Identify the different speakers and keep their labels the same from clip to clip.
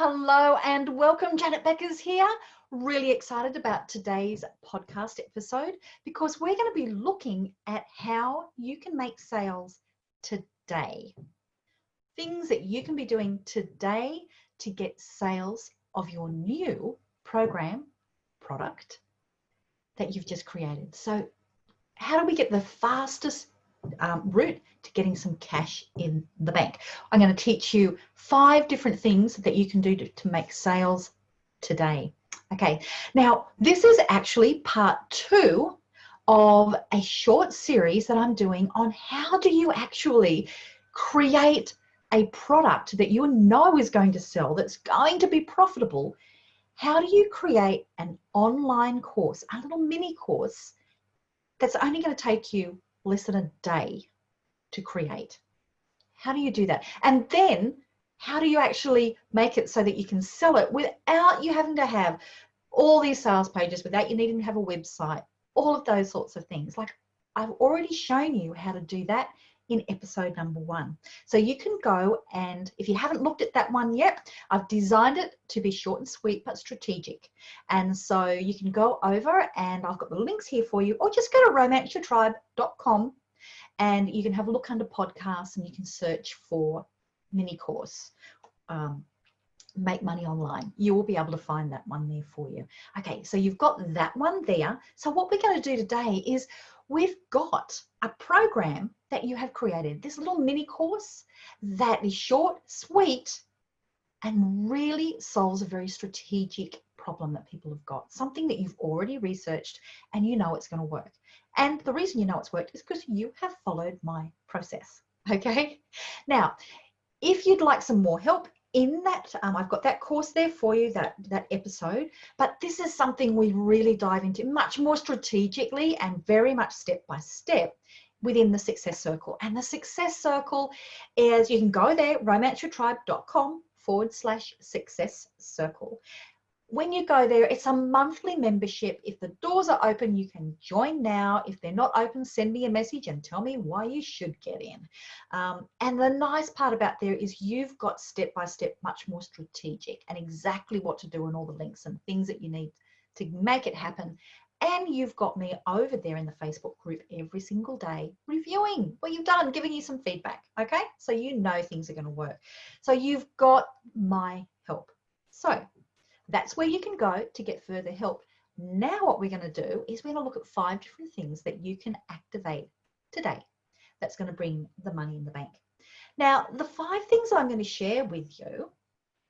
Speaker 1: Hello and welcome. Janet Beckers here. Really excited about today's podcast episode because we're going to be looking at how you can make sales today. Things that you can be doing today to get sales of your new program, product that you've just created. So how do we get the fastest route to getting some cash in the bank? I'm going to teach you 5 different things that you can do to make sales today. Okay, now this is actually part 2 of a short series that I'm doing on how do you actually create a product that you know is going to sell, that's going to be profitable. How do you create an online course, a little mini course that's only going to take you less than a day to create? How do you do that? And then how do you actually make it so that you can sell it without you having to have all these sales pages, without you needing to have a website, all of those sorts of things? Like, I've already shown you how to do that in episode number 1. So you can go, and if you haven't looked at that one yet, I've designed it to be short and sweet but strategic. And so you can go over, and I've got the links here for you, or just go to romanceyourtribe.com and you can have a look under podcasts and you can search for mini course, make money online. You will be able to find that one there for you. Okay, so you've got that one there. So what we're going to do today is we've got a program that you have created, this little mini course that is short, sweet, and really solves a very strategic problem that people have got, something that you've already researched and you know it's going to work. And the reason you know it's worked is because you have followed my process. Okay, now if you'd like some more help in that, I've got that course there for you, that episode, but this is something we really dive into much more strategically and very much step by step within the Success Circle. And the Success Circle is, you can go there, romanceyourtribe.com/success circle. When you go there, it's a monthly membership. If the doors are open, you can join now. If they're not open, send me a message and tell me why you should get in. And the nice part about there is you've got step-by-step, much more strategic, and exactly what to do and all the links and things that you need to make it happen. And you've got me over there in the Facebook group every single day reviewing what you've done, giving you some feedback, okay? So you know things are going to work. So you've got my help. So that's where you can go to get further help. Now what we're going to do is we're going to look at 5 different things that you can activate today that's going to bring the money in the bank. Now, the 5 things I'm going to share with you,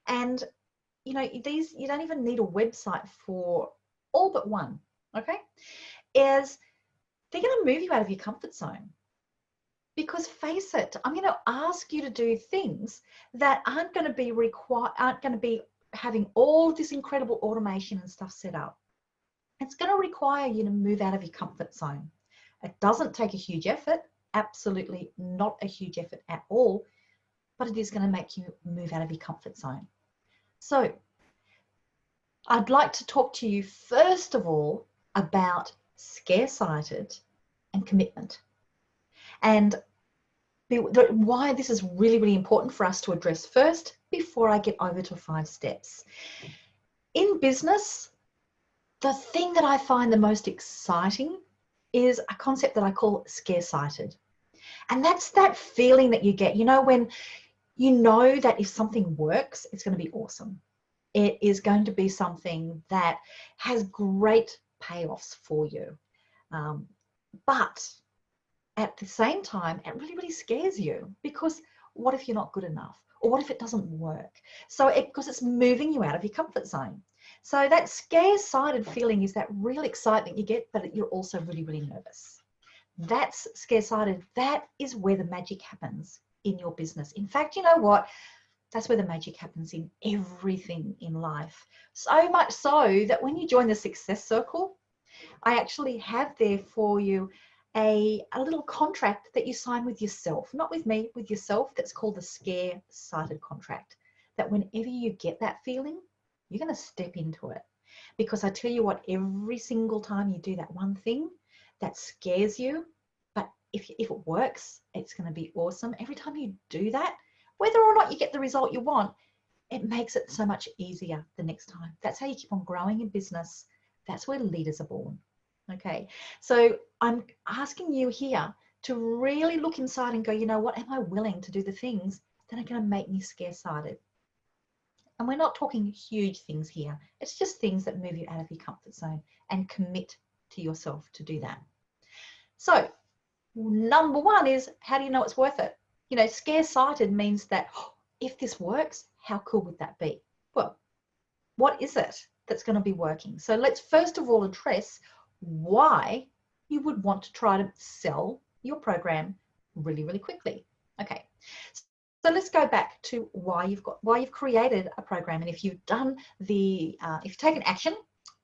Speaker 1: and you know, these, you don't even need a website for all but one, okay, is they're going to move you out of your comfort zone. Because face it, I'm going to ask you to do things that aren't going to be having all this incredible automation and stuff set up. It's going to require you to move out of your comfort zone. It doesn't take a huge effort, absolutely not a huge effort at all, but it is going to make you move out of your comfort zone. So I'd like to talk to you first of all about scarce-sighted and commitment, and why this is really, really important for us to address first before I get over to 5 steps. In business, the thing that I find the most exciting is a concept that I call scarce-sighted. And that's that feeling that you get, you know, when you know that if something works, it's going to be awesome. It is going to be something that has great payoffs for you. But at the same time, it really, really scares you, because what if you're not good enough? Or what if it doesn't work? So because it's moving you out of your comfort zone. So that scarce-sighted feeling is that real excitement you get, but you're also really, really nervous. That's scarce-sighted. That is where the magic happens in your business. In fact, you know what? That's where the magic happens in everything in life. So much so that when you join the Success Circle, I actually have there for you a little contract that you sign with yourself, not with me, with yourself, that's called the Scarce-sighted contract, that whenever you get that feeling, you're going to step into it. Because I tell you what, every single time you do that one thing that scares you, but if it works, it's going to be awesome. Every time you do that, whether or not you get the result you want, it makes it so much easier the next time. That's how you keep on growing in business. That's where leaders are born. Okay, so I'm asking you here to really look inside and go, you know what, am I willing to do the things that are going to make me scarce-sighted? And we're not talking huge things here. It's just things that move you out of your comfort zone and commit to yourself to do that. So number one is, how do you know it's worth it? You know, scarce-sighted means that, oh, if this works, how cool would that be? Well, what is it that's going to be working? So let's first of all address why you would want to try to sell your program really, really quickly. Okay, so let's go back to why you've created a program. And if you've done if you've taken action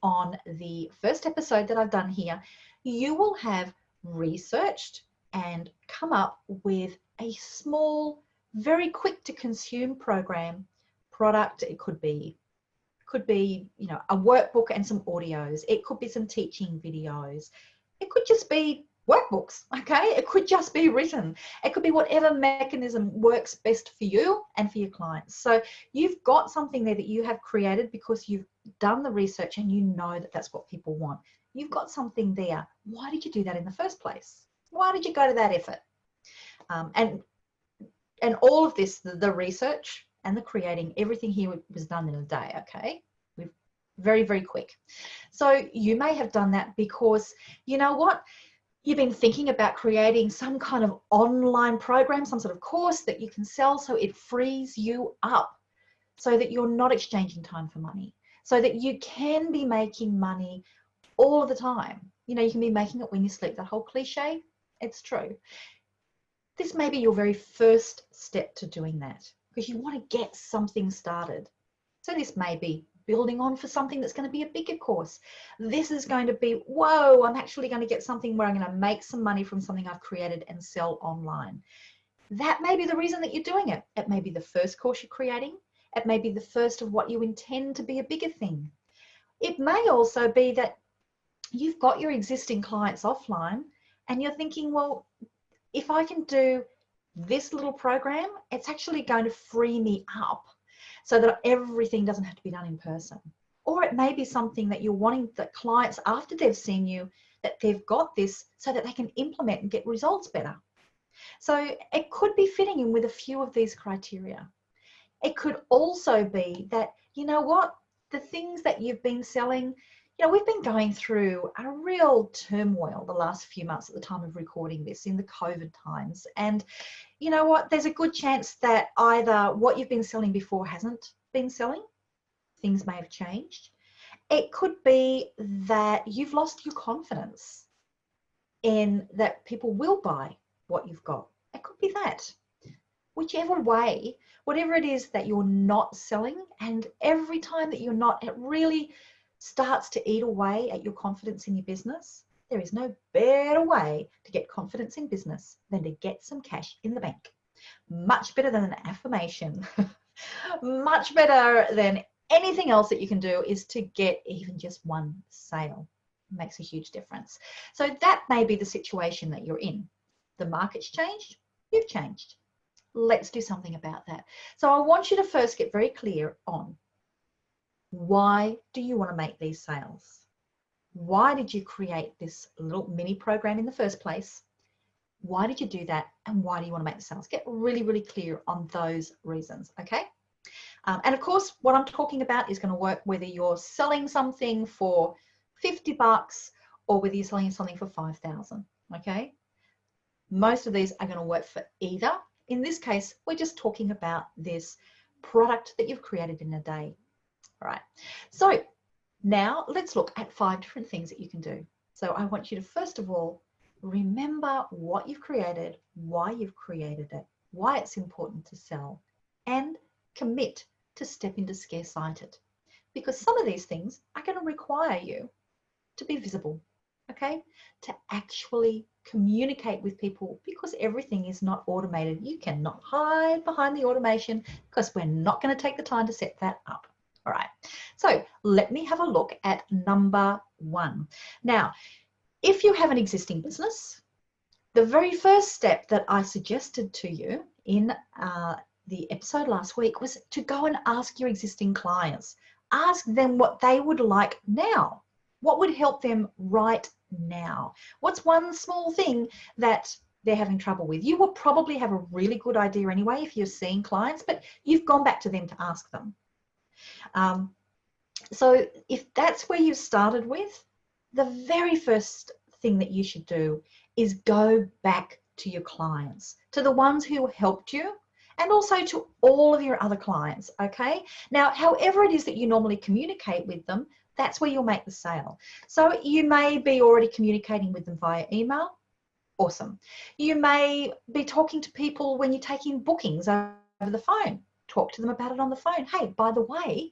Speaker 1: on the first episode that I've done here, you will have researched and come up with a small, very quick to consume program product. It could be, you know, a workbook and some audios. It could be some teaching videos. It could just be workbooks, okay? It could just be written. It could be whatever mechanism works best for you and for your clients. So you've got something there that you have created because you've done the research and you know that that's what people want. You've got something there. Why did you do that in the first place? Why did you go to that effort? And all of this, the research and the creating, everything here was done in a day, okay? We're very, very quick. So you may have done that because, you know what? You've been thinking about creating some kind of online program, some sort of course that you can sell so it frees you up so that you're not exchanging time for money, so that you can be making money all the time. You know, you can be making it when you sleep. That whole cliche, it's true. This may be your very first step to doing that because you want to get something started. So this may be building on for something that's going to be a bigger course. This is going to be, whoa, I'm actually going to get something where I'm going to make some money from something I've created and sell online. That may be the reason that you're doing it. It may be the first course you're creating. It may be the first of what you intend to be a bigger thing. It may also be that you've got your existing clients offline and you're thinking, well, if I can do this little program, it's actually going to free me up so that everything doesn't have to be done in person. Or it may be something that you're wanting that clients, after they've seen you, that they've got this so that they can implement and get results better. So it could be fitting in with a few of these criteria. It could also be that, you know what, the things that you've been selling, you know, we've been going through a real turmoil the last few months at the time of recording this in the COVID times. And you know what, there's a good chance that either what you've been selling before hasn't been selling. Things may have changed. It could be that you've lost your confidence in that people will buy what you've got. It could be that. Whichever way, whatever it is that you're not selling, and every time that you're not, it really starts to eat away at your confidence in your business. There is no better way to get confidence in business than to get some cash in the bank. Much better than an affirmation. Much better than anything else that you can do is to get even just one sale. It makes a huge difference. So that may be the situation that you're in. The market's changed, you've changed. Let's do something about that. So I want you to first get very clear on, why do you want to make these sales? Why did you create this little mini program in the first place? Why did you do that? And why do you want to make the sales? Get really, really clear on those reasons, okay? And of course, what I'm talking about is going to work whether you're selling something for $50 or whether you're selling something for $5,000, okay? Most of these are going to work for either. In this case, we're just talking about this product that you've created in a day. All right, so now let's look at 5 different things that you can do. So I want you to first of all, remember what you've created, why you've created it, why it's important to sell, and commit to step into scarce-sighted. Because some of these things are going to require you to be visible, okay? To actually communicate with people, because everything is not automated. You cannot hide behind the automation because we're not going to take the time to set that up. All right, so let me have a look at number 1. Now, if you have an existing business, the very first step that I suggested to you in the episode last week was to go and ask your existing clients. Ask them what they would like now. What would help them right now? What's one small thing that they're having trouble with? You will probably have a really good idea anyway if you're seeing clients, but you've gone back to them to ask them. So if that's where you've started with, the very first thing that you should do is go back to your clients, to the ones who helped you, and also to all of your other clients, okay? Now, however it is that you normally communicate with them, that's where you'll make the sale. So you may be already communicating with them via email. Awesome. You may be talking to people when you're taking bookings over the phone. Talk to them about it on the phone. Hey, by the way,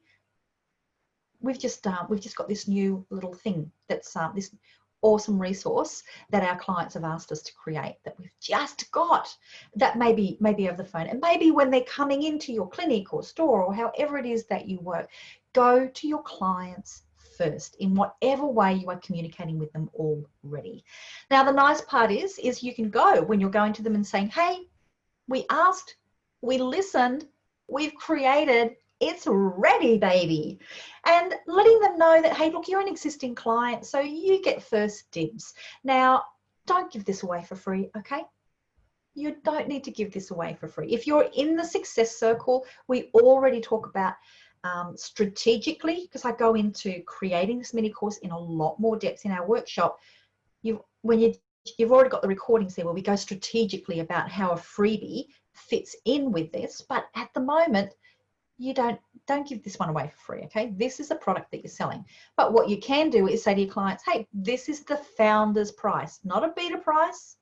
Speaker 1: we've just got this new little thing that's this awesome resource that our clients have asked us to create that we've just got. That may be over the phone, and maybe when they're coming into your clinic or store or however it is that you work, go to your clients first in whatever way you are communicating with them already. Now, the nice part is you can go when you're going to them and saying, hey, we asked, we listened, we've created, it's ready, baby. And letting them know that, hey, look, you're an existing client, so you get first dibs. Now, don't give this away for free, okay? You don't need to give this away for free. If you're in the Success Circle, we already talk about strategically, because I go into creating this mini course in a lot more depth in our workshop. You've already got the recordings there where we go strategically about how a freebie fits in with this, but at the moment, you don't give this one away for free, okay? This is a product that you're selling. But what you can do is say to your clients, hey, this is the founder's price, not a beta price,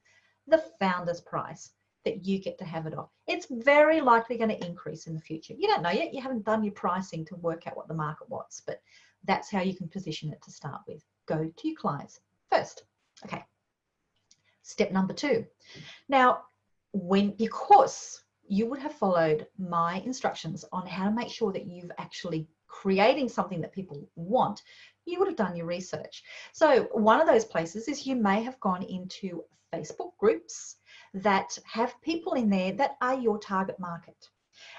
Speaker 1: the founder's price that you get to have it off. It's very likely going to increase in the future. You don't know yet. You haven't done your pricing to work out what the market wants, but that's how you can position it to start with. Go to your clients first. Okay. Step number 2. Now, because you would have followed my instructions on how to make sure that you've actually creating something that people want, you would have done your research. So one of those places is you may have gone into Facebook groups that have people in there that are your target market.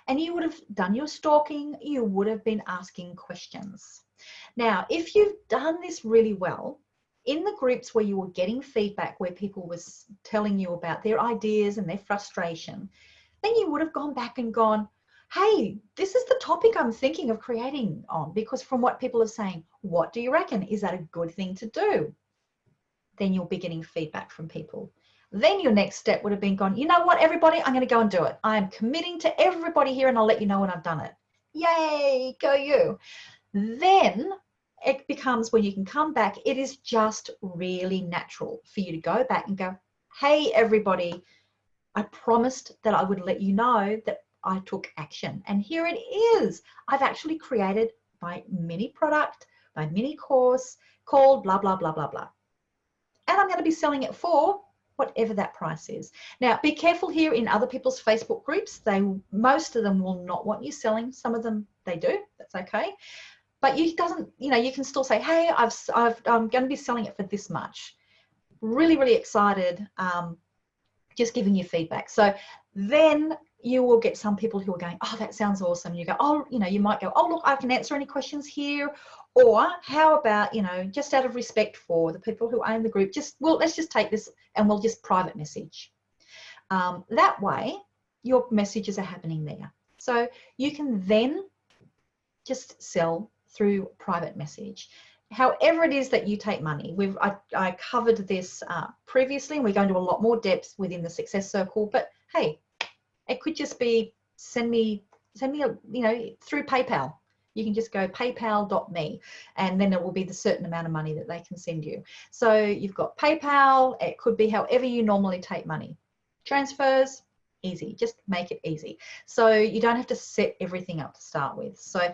Speaker 1: And you would have done your stalking, you would have been asking questions. Now, if you've done this really well, in the groups where you were getting feedback, where people was telling you about their ideas and their frustration, then you would have gone back and gone, hey, this is the topic I'm thinking of creating on, because from what people are saying, what do you reckon? Is that a good thing to do? Then you'll be getting feedback from people. Then your next step would have been gone, you know what, everybody, I'm going to go and do it. I am committing to everybody here and I'll let you know when I've done it. Yay, go you. Then it becomes, when you can come back, it is just really natural for you to go back and go, hey, everybody, I promised that I would let you know that I took action. And here it is. I've actually created my mini product, my mini course called blah, blah, blah, blah, blah. And I'm going to be selling it for whatever that price is. Now, be careful here in other people's Facebook groups. Most of them will not want you selling. Some of them, they do. That's okay. But you can still say, hey, I'm going to be selling it for this much. Really, really excited. Just giving you feedback. So then you will get some people who are going, oh, that sounds awesome. You go, oh, you might go, oh, look, I can answer any questions here. Or how about, just out of respect for the people who own the group, let's just take this and we'll just private message. That way, your messages are happening there. So you can then just sell through private message. However it is that you take money, I covered this previously, and we're going to a lot more depth within the Success Circle. But hey, it could just be send me through PayPal. You can just go paypal.me, and then it will be the certain amount of money that they can send you. So you've got PayPal. It could be however you normally take money. Transfers, easy. Just make it easy. So you don't have to set everything up to start with. So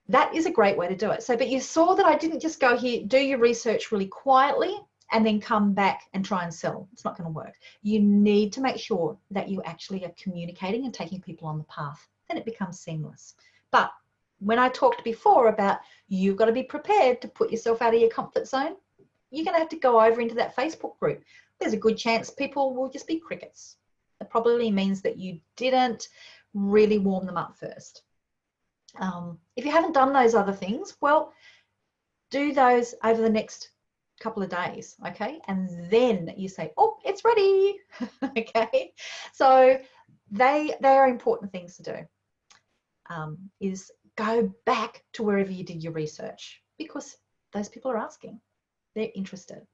Speaker 1: that is a great way to do it. So, but you saw that I didn't just go here, do your research really quietly, and then come back and try and sell. It's not going to work. You need to make sure that you actually are communicating and taking people on the path. Then it becomes seamless. But when I talked before about you've got to be prepared to put yourself out of your comfort zone, you're going to have to go over into that Facebook group. There's a good chance people will just be crickets. It probably means that you didn't really warm them up first. If you haven't done those other things, well, do those over the next couple of days, okay? And then you say, oh, it's ready, okay? So they are important things to do, is go back to wherever you did your research, because those people are asking, they're interested.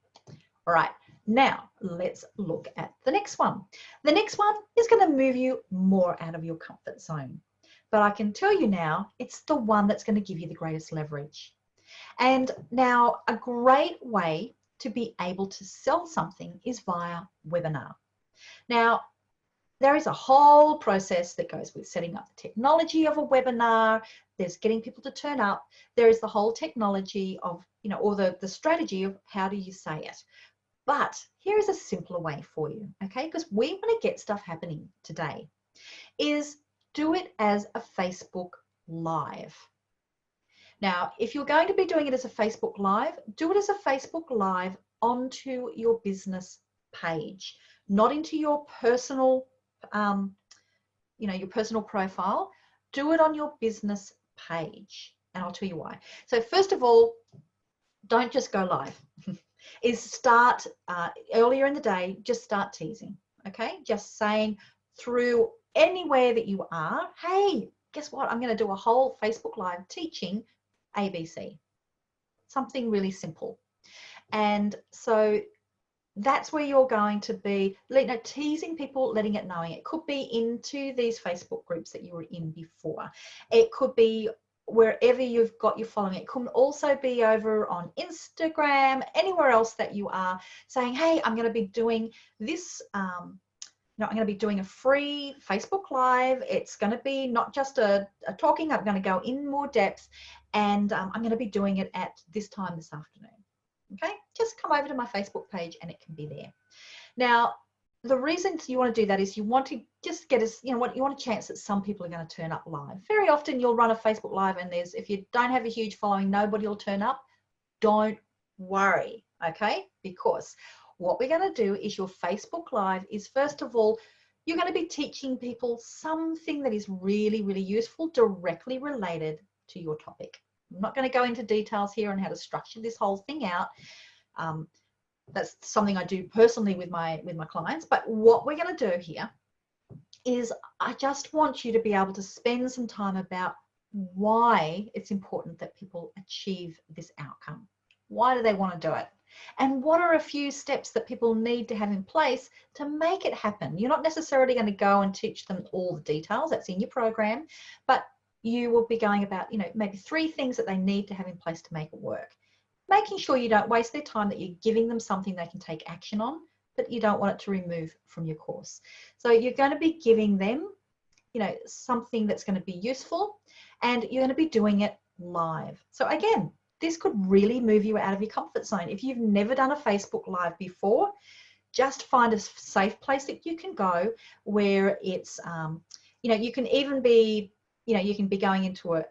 Speaker 1: All right, now let's look at the next one. The next one is going to move you more out of your comfort zone. But I can tell you now, it's the one that's going to give you the greatest leverage. And now a great way to be able to sell something is via webinar. Now, there is a whole process that goes with setting up the technology of a webinar. There's getting people to turn up. There is the whole technology of, you know, or the strategy of how do you say it. But here is a simpler way for you, okay? Because we want to get stuff happening today, is do it as a Facebook Live. Now, if you're going to be doing it as a Facebook Live, do it as a Facebook Live onto your business page, not into your personal, you know, your personal profile. Do it on your business page, and I'll tell you why. So first of all, don't just go live. Is start earlier in the day, just start teasing, okay? Just saying through anywhere that you are, hey, guess what? I'm going to do a whole Facebook Live teaching ABC, something really simple. And so that's where you're going to be, you know, teasing people, letting it knowing. It could be into these Facebook groups that you were in before. It could be wherever you've got your following. It could also be over on Instagram, anywhere else that you are, saying, hey, I'm going to be doing this, you know, I'm going to be doing a free Facebook Live. It's going to be not just a talking, I'm going to go in more depth, and I'm going to be doing it at this time this afternoon. Okay, just come over to my Facebook page and it can be there. Now, the reason you want to do that is you want to just get us, you know, you want a chance that some people are going to turn up live. Very often you'll run a Facebook Live and if you don't have a huge following, nobody will turn up. Don't worry, okay? Because what we're going to do is your Facebook Live is, first of all, you're going to be teaching people something that is really, really useful, directly related to your topic. I'm not going to go into details here on how to structure this whole thing out. That's something I do personally with my clients. But what we're going to do here is I just want you to be able to spend some time about why it's important that people achieve this outcome. Why do they want to do it? And what are a few steps that people need to have in place to make it happen? You're not necessarily going to go and teach them all the details. That's in your program. But you will be going about, you know, maybe 3 things that they need to have in place to make it work. Making sure you don't waste their time, that you're giving them something they can take action on, but you don't want it to remove from your course. So you're going to be giving them, you know, something that's going to be useful, and you're going to be doing it live. So again, this could really move you out of your comfort zone. If you've never done a Facebook Live before, just find a safe place that you can go where it's, you know, you can even be, you know, you can be going into a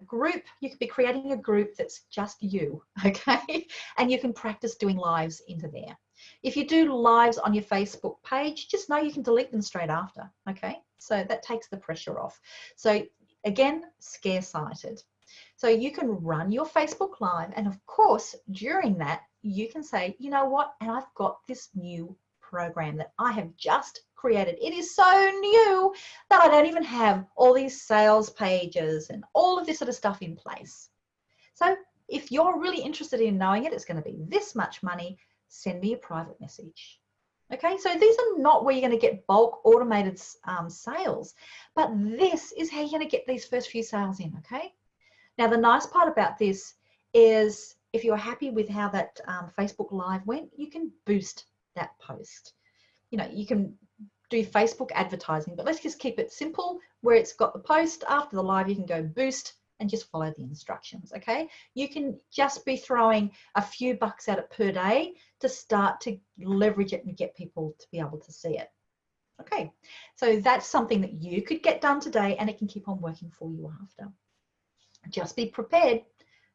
Speaker 1: group, you could be creating a group that's just you, okay? And you can practice doing lives into there. If you do lives on your Facebook page, just know you can delete them straight after, okay? So that takes the pressure off. So again, scare-sighted. So you can run your Facebook Live, and of course, during that, you can say, you know what, and I've got this new program that I have just created. It is so new that I don't even have all these sales pages and all of this sort of stuff in place. So if you're really interested in knowing it, it's going to be this much money, send me a private message. Okay, so these are not where you're going to get bulk automated sales, but this is how you're going to get these first few sales in, okay? Now, the nice part about this is if you're happy with how that Facebook Live went, you can boost that post. You know, you can do Facebook advertising, but let's just keep it simple where it's got the post. After the live, you can go boost and just follow the instructions, okay? You can just be throwing a few bucks at it per day to start to leverage it and get people to be able to see it. Okay, so that's something that you could get done today, and it can keep on working for you after. Just be prepared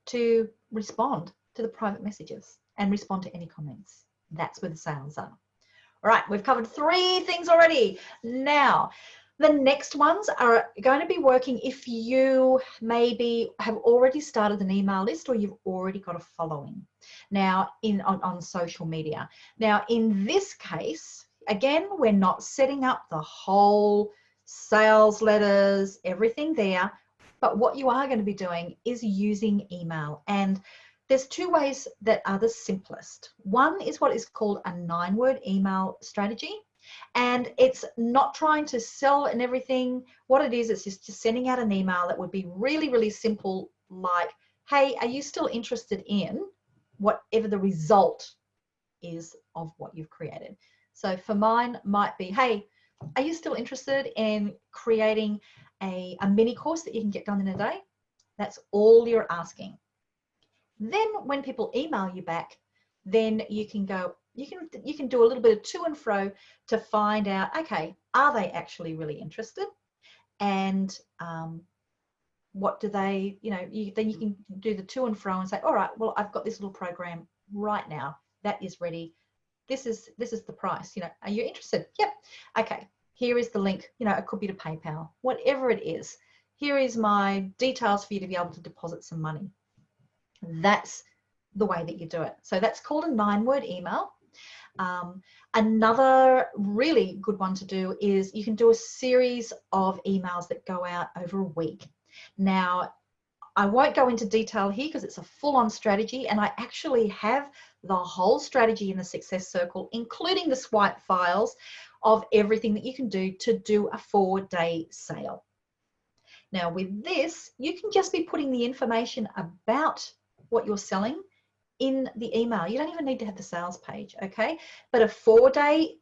Speaker 1: to respond to the private messages and respond to any comments. That's where the sales are. All right, we've covered 3 things already. Now, The next ones are going to be working if you maybe have already started an email list or you've already got a following now on social media. Now, in this case, again, we're not setting up the whole sales letters, everything there, but what you are going to be doing is using email. And there's two ways that are the simplest. One is what is called a 9-word email strategy. And it's not trying to sell and everything. What it is, it's just sending out an email that would be really, really simple, like, hey, are you still interested in whatever the result is of what you've created? So for mine might be, hey, are you still interested in creating a mini course that you can get done in a day? That's all you're asking. Then when people email you back, then you can go, you can do a little bit of to and fro to find out, okay, are they actually really interested? And what do they, then you can do the to and fro and say, all right, well, I've got this little program right now that is ready. This is the price, are you interested? Yep. Okay, here is the link, it could be to PayPal, whatever it is. Here is my details for you to be able to deposit some money. That's the way that you do it. So that's called a 9-word email. Another really good one to do is you can do a series of emails that go out over a week. Now, I won't go into detail here because it's a full-on strategy, and I actually have the whole strategy in the Success Circle, including the swipe files of everything that you can do to do a 4-day sale. Now, with this, you can just be putting the information about what you're selling in the email. You don't even need to have the sales page, okay? But a 4-day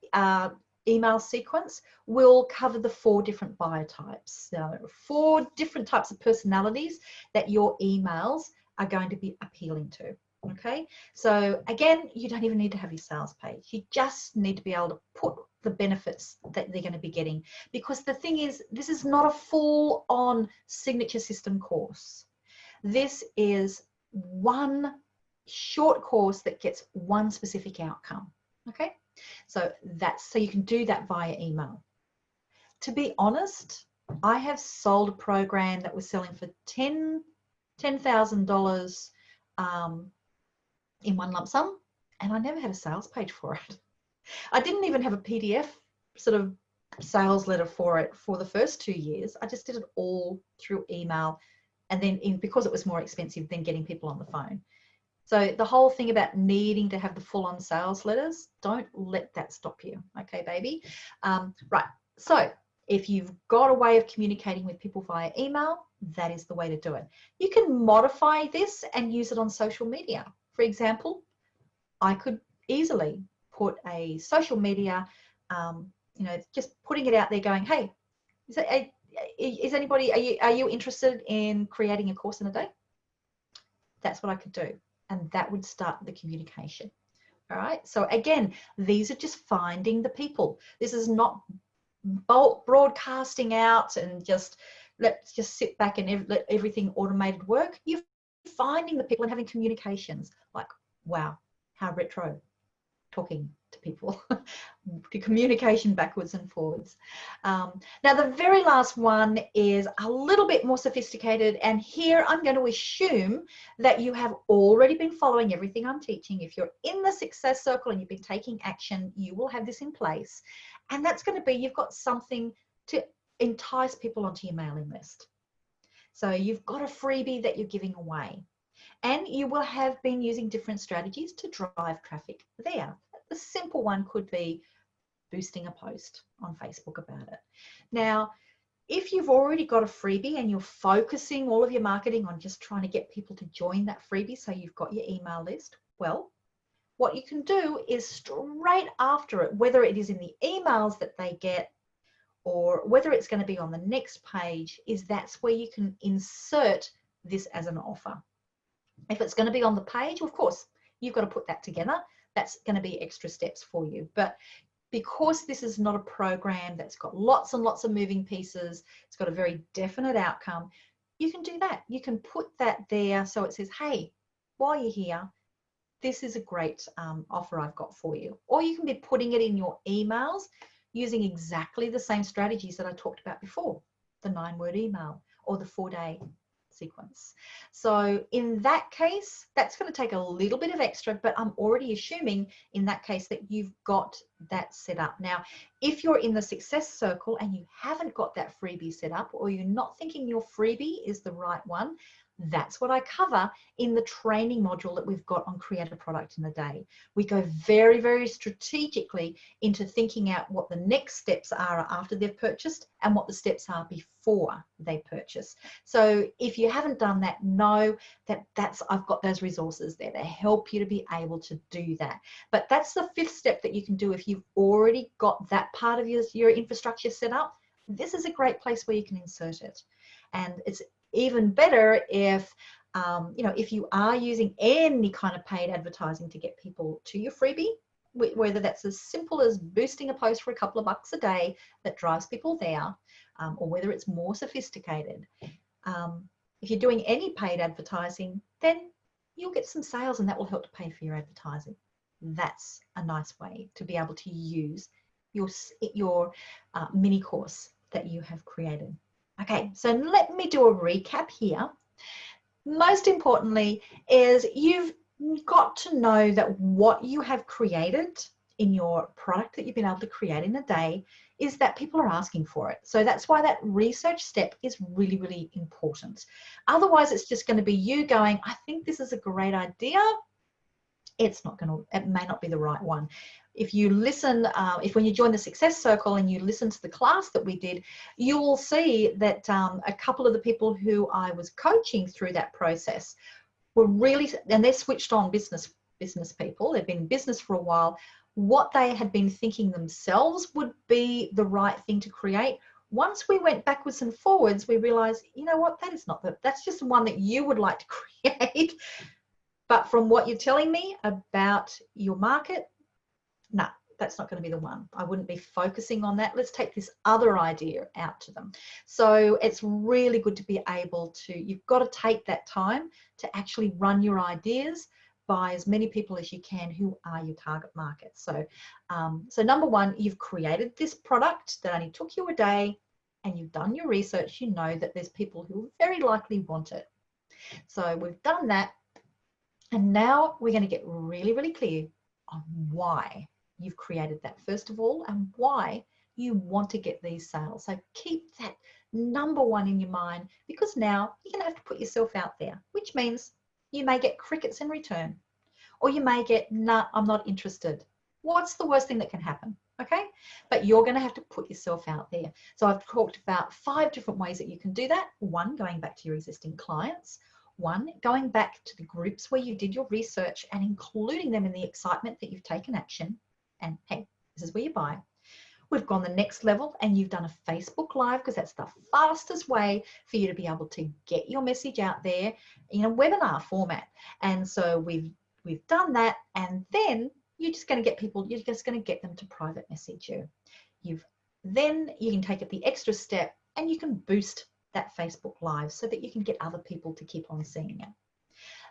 Speaker 1: email sequence will cover the 4 different buyer types. So 4 different types of personalities that your emails are going to be appealing to, okay? So again, you don't even need to have your sales page. You just need to be able to put the benefits that they're going to be getting, because the thing is, this is not a full-on signature system course. This is one short course that gets one specific outcome, okay? So you can do that via email. To be honest, I have sold a program that was selling for $10,000 in one lump sum, and I never had a sales page for it. I didn't even have a PDF sort of sales letter for it for the first 2 years. I just did it all through email, and then because it was more expensive than getting people on the phone. So the whole thing about needing to have the full-on sales letters, don't let that stop you, okay, baby? Right, so if you've got a way of communicating with people via email, that is the way to do it. You can modify this and use it on social media. For example, I could easily put a social media, just putting it out there going, hey, is anybody, are you interested in creating a course in a day? That's what I could do. And that would start the communication. All right. So again, these are just finding the people. This is not broadcasting out and let's just sit back and let everything automated work. You're finding the people and having communications. Like, wow, how retro, talking to people, to communication backwards and forwards. Now, the very last one is a little bit more sophisticated, and here I'm going to assume that you have already been following everything I'm teaching. If you're in the Success Circle and you've been taking action, you will have this in place, and that's going to be, you've got something to entice people onto your mailing list. So you've got a freebie that you're giving away, and you will have been using different strategies to drive traffic there. The simple one could be boosting a post on Facebook about it. Now, if you've already got a freebie and you're focusing all of your marketing on just trying to get people to join that freebie, so you've got your email list, well, what you can do is straight after it, whether it is in the emails that they get or whether it's going to be on the next page, is that's where you can insert this as an offer. If it's going to be on the page, of course, you've got to put that together. That's going to be extra steps for you. But because this is not a program that's got lots and lots of moving pieces, it's got a very definite outcome, you can do that. You can put that there so it says, hey, while you're here, this is a great offer I've got for you. Or you can be putting it in your emails using exactly the same strategies that I talked about before, the 9-word email or the 4-day sequence. So in that case, that's going to take a little bit of extra, but I'm already assuming in that case that you've got that set up. Now, if you're in the success circle and you haven't got that freebie set up, or you're not thinking your freebie is the right one, that's what I cover in the training module that we've got on Create a Product in a Day. We go very, very strategically into thinking out what the next steps are after they've purchased and what the steps are before they purchase. So if you haven't done that, know that I've got those resources there to help you to be able to do that. But that's the 5th step that you can do if you've already got that part of your infrastructure set up. This is a great place where you can insert it. And it's even better if if you are using any kind of paid advertising to get people to your freebie, whether that's as simple as boosting a post for a couple of bucks a day that drives people there, or whether it's more sophisticated. If you're doing any paid advertising, then you'll get some sales and that will help to pay for your advertising. That's a nice way to be able to use your mini course that you have created. Okay, so let me do a recap here. Most importantly is you've got to know that what you have created in your product that you've been able to create in a day is that people are asking for it. So that's why that research step is really, really important. Otherwise, it's just going to be you going, I think this is a great idea. It may not be the right one. If you listen, when you join the Success Circle and you listen to the class that we did, you will see that a couple of the people who I was coaching through that process were really, and they're switched on business people. They've been in business for a while. What they had been thinking themselves would be the right thing to create. Once we went backwards and forwards, we realized, you know what, that's just the one that you would like to create. But from what you're telling me about your market, no, that's not going to be the one. I wouldn't be focusing on that. Let's take this other idea out to them. So it's really good to be able to, you've got to take that time to actually run your ideas by as many people as you can who are your target market. So, so number one, you've created this product that only took you a day and you've done your research. You know that there's people who very likely want it. So we've done that. And now we're going to get really, really clear on why you've created that first of all and why you want to get these sales. So keep that number one in your mind, because now you're going to have to put yourself out there, which means you may get crickets in return, or you may get, nah, I'm not interested. What's the worst thing that can happen? Okay, but you're going to have to put yourself out there. So I've talked about 5 different ways that you can do that. 1, going back to your existing clients. 1, going back to the groups where you did your research and including them in the excitement that you've taken action. And hey, this is where you buy. We've gone the next level and you've done a Facebook Live, because that's the fastest way for you to be able to get your message out there in a webinar format. And so we've done that, and then you're just going to get people, you're just going to get them to private message you. Then you can take it the extra step and you can boost that Facebook Live so that you can get other people to keep on seeing it.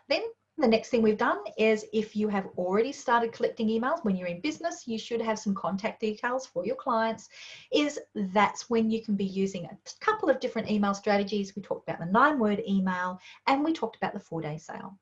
Speaker 1: Then the next thing we've done is, if you have already started collecting emails when you're in business, you should have some contact details for your clients. That's when you can be using a couple of different email strategies. We talked about the 9-word email and we talked about the 4-day sale.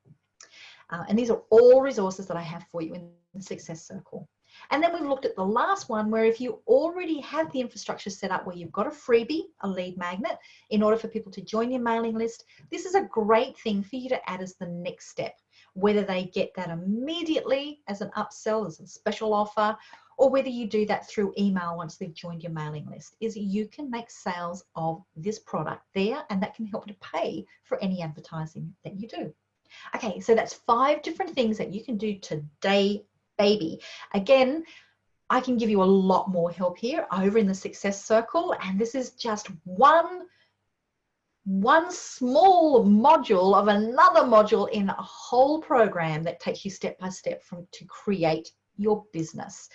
Speaker 1: And these are all resources that I have for you in the Success Circle. And then we've looked at the last one, where if you already have the infrastructure set up where you've got a freebie, a lead magnet, in order for people to join your mailing list, this is a great thing for you to add as the next step, whether they get that immediately as an upsell, as a special offer, or whether you do that through email once they've joined your mailing list, is you can make sales of this product there, and that can help to pay for any advertising that you do. Okay, so that's 5 different things that you can do today, baby. Again, I can give you a lot more help here over in the Success Circle, and this is just one small module of another module in a whole program that takes you step by step to create your business,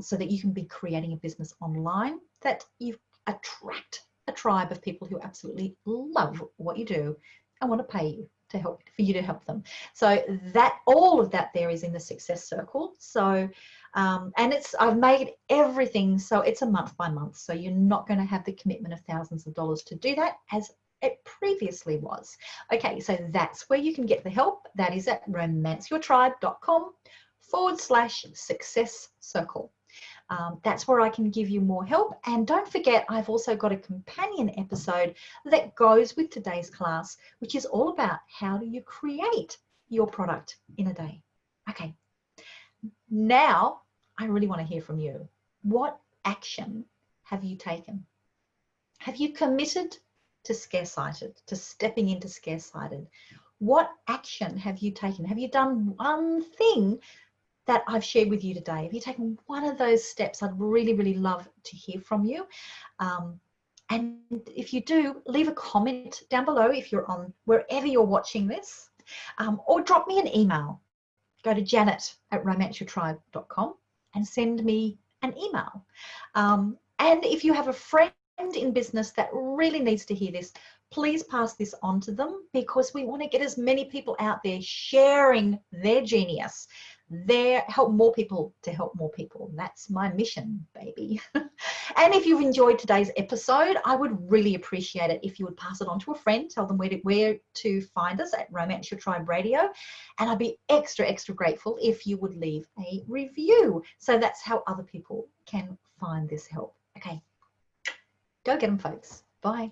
Speaker 1: so that you can be creating a business online that you attract a tribe of people who absolutely love what you do and want to pay you for you to help them. So that all of that there is in the success circle. So and I've made everything so it's a month by month. So you're not going to have the commitment of thousands of dollars to do that as it previously was. Okay, so that's where you can get the help. That is at romanceyourtribe.com/success circle. That's where I can give you more help. And don't forget, I've also got a companion episode that goes with today's class, which is all about how do you create your product in a day. Okay, now I really want to hear from you. What action have you taken? Have you committed to Scarcity, to stepping into Scarcity? What action have you taken? Have you done one thing that I've shared with you today? Have you taken one of those steps? I'd really, really love to hear from you. And if you do, leave a comment down below if you're on wherever you're watching this, or drop me an email. Go to janet@romanceyourtribe.com and send me an email. And if you have a friend in business that really needs to hear this, please pass this on to them, because we want to get as many people out there sharing their genius, help more people to help more people. That's my mission, baby. And if you've enjoyed today's episode, I would really appreciate it if you would pass it on to a friend. Tell them where to find us at Romance Your Tribe Radio. And I'd be extra, extra grateful if you would leave a review. So that's how other people can find this help. Okay, go get them, folks. Bye.